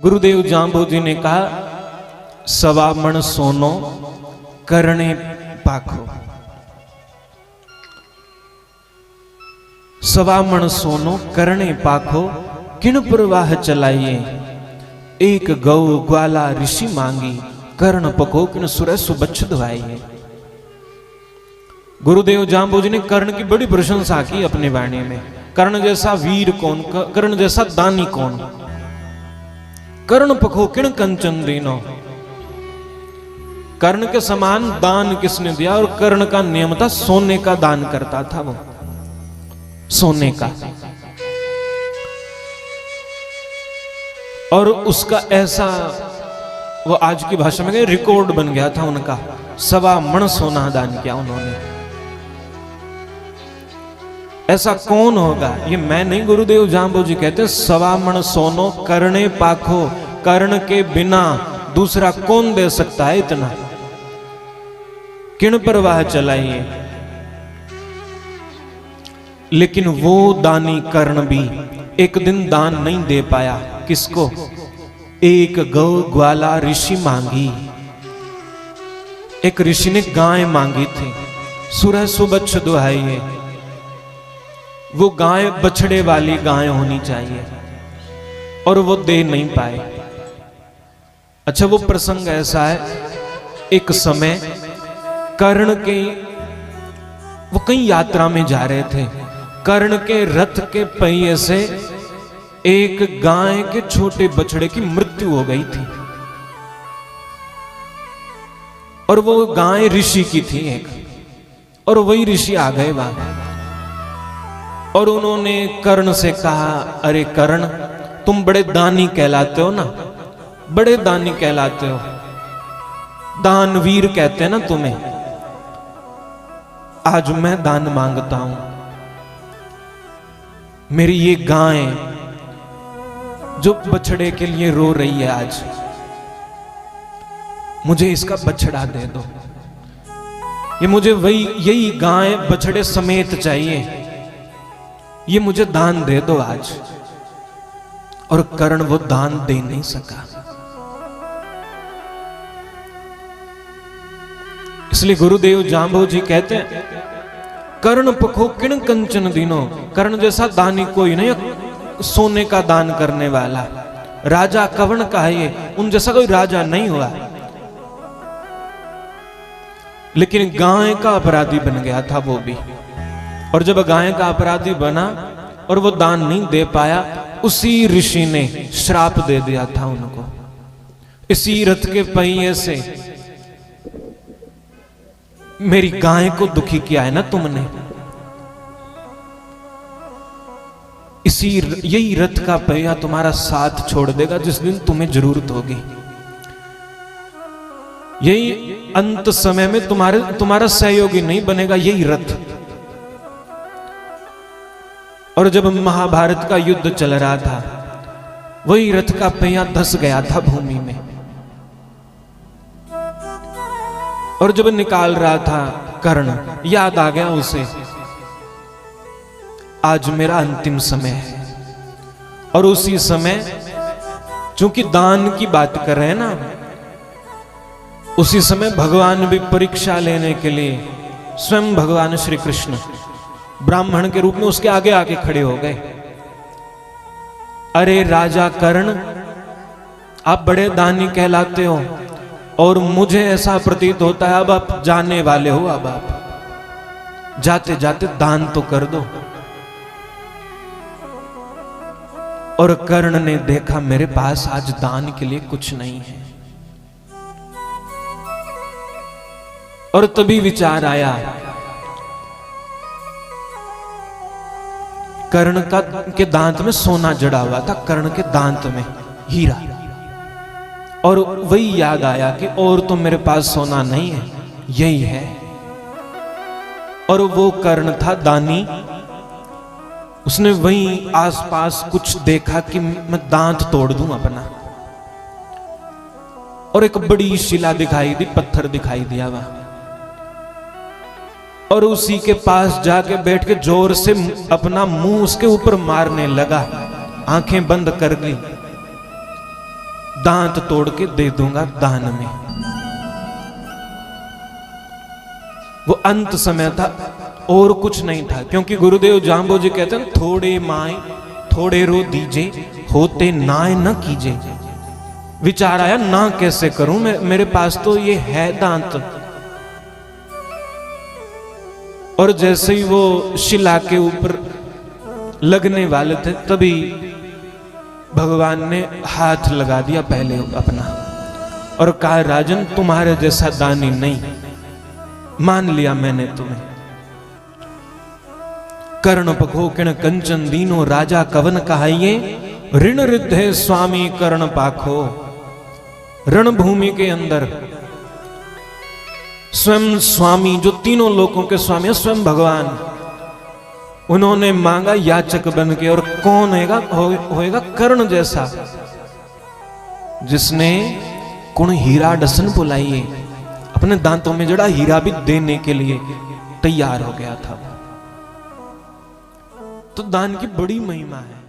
गुरुदेव जांबोजी ने कहा, सवा मण सोनो करने पाखो। सवा मण सोनो करने पाखो, किण प्रवाह चलाइए। एक गौ ग्वाला ऋषि मांगी, कर्ण पको किण सुरस बच्छ धवाइए। गुरुदेव जांबोजी ने कर्ण की बड़ी प्रशंसा की अपने वाणी में। कर्ण जैसा वीर कौन, कर्ण जैसा दानी कौन। कर्ण पखो किण कंचन दीनो। कर्ण के समान दान किसने दिया? और कर्ण का नियम था सोने का दान करता था वो, सोने का। और उसका ऐसा, वो आज की भाषा में रिकॉर्ड बन गया था उनका। सवा मण सोना दान किया उन्होंने। ऐसा कौन होगा? ये मैं नहीं, गुरुदेव जांबोजी कहते सवा मण सोनो करने पाखो। कर्ण के बिना दूसरा कौन दे सकता है इतना? किण प्रवाह चलाइए। लेकिन वो दानी कर्ण भी एक दिन दान नहीं दे पाया। किसको? एक गौ ग्वाला ऋषि मांगी। एक ऋषि ने गाय मांगी थी, सुरह सुबच्छ दुहाइए। वो गाय बछड़े वाली गाय होनी चाहिए, और वो दे नहीं पाए। अच्छा, वो प्रसंग ऐसा है, एक समय कर्ण के, वो कहीं यात्रा में जा रहे थे। कर्ण के रथ के पहिए से एक गाय के छोटे बछड़े की मृत्यु हो गई थी, और वो गाय ऋषि की थी एक। और वही ऋषि आ गए वहां, और उन्होंने कर्ण से कहा, अरे कर्ण, तुम बड़े दानी कहलाते हो ना, बड़े दानी कहलाते हो, दानवीर कहते हैं ना तुम्हें। आज मैं दान मांगता हूं। मेरी ये गाय जो बछड़े के लिए रो रही है आज, मुझे इसका बछड़ा दे दो। ये मुझे वही, यही गाय बछड़े समेत चाहिए। ये मुझे दान दे दो आज। और कर्ण वो दान दे नहीं सका। इसलिए गुरुदेव जांबोजी कहते हैं, कर्ण पखो किण कंचन दीनो। कर्ण जैसा दानी कोई नहीं, सोने का दान करने वाला। राजा कवण का है ये, उन जैसा कोई राजा नहीं हुआ। लेकिन गाय का अपराधी बन गया था वो भी। और जब गाय का अपराधी बना और वो दान नहीं दे पाया, उसी ऋषि ने श्राप दे दिया था उनको। इसी रथ के पहिए से मेरी गाय को दुखी किया है ना तुमने। इसी, यही रथ का पहिया तुम्हारा साथ छोड़ देगा जिस दिन तुम्हें जरूरत होगी। यही अंत समय में तुम्हारा सहयोगी नहीं बनेगा, यही रथ। और जब महाभारत का युद्ध चल रहा था, वही रथ का पहिया धंस गया था भूमि में। और जब निकाल रहा था कर्ण, याद आ गया उसे, आज मेरा अंतिम समय है। और उसी समय, चूंकि दान की बात कर रहे हैं ना, उसी समय भगवान भी परीक्षा लेने के लिए, स्वयं भगवान श्री कृष्ण ब्राह्मण के रूप में उसके आगे आके खड़े हो गए। अरे राजा कर्ण, आप बड़े दानी कहलाते हो, और मुझे ऐसा प्रतीत होता है अब आप जाने वाले हो। अब आप जाते जाते दान तो कर दो। और कर्ण ने देखा, मेरे पास आज दान के लिए कुछ नहीं है। और तभी विचार आया, कर्ण के दांत में सोना जड़ा हुआ था, कर्ण के दांत में हीरा। और वही याद आया कि और तो मेरे पास सोना नहीं है, यही है। और वो कर्ण था दानी। उसने वहीं आसपास कुछ देखा कि मैं दांत तोड़ दूं अपना। और एक बड़ी शिला दिखाई दी, पत्थर दिखाई दिया वहां। और उसी के पास जाके बैठ के जोर से अपना मुंह उसके ऊपर मारने लगा, आंखें बंद कर ली। दांत तोड़ के दे दूंगा दान में। वो अंत समय था और कुछ नहीं था, क्योंकि गुरुदेव जाम्बोजी कहते हैं थोड़े माए थोड़े रो दीजे, होते नाय न कीजे। विचार आया ना कैसे करूं, मेरे पास तो ये है दांत। और जैसे ही वो शिला के ऊपर लगने वाले थे तभी भगवान ने हाथ लगा दिया पहले अपना और कहा राजन तुम्हारे जैसा दानी नहीं, मान लिया मैंने तुम्हें। कर्ण पखो किण कंचन दीनो राजा कवन कहाइए, ऋण रिद्धे स्वामी कर्ण पाखो। रणभूमि के अंदर स्वयं स्वामी, जो तीनों लोकों के स्वामी है, स्वयं भगवान, उन्होंने मांगा याचक बन के। और कौन होएगा कर्ण जैसा, जिसने कुण हीरा डसन बुलाइए, अपने दांतों में जड़ा हीरा भी देने के लिए तैयार हो गया था। तो दान की बड़ी महिमा है।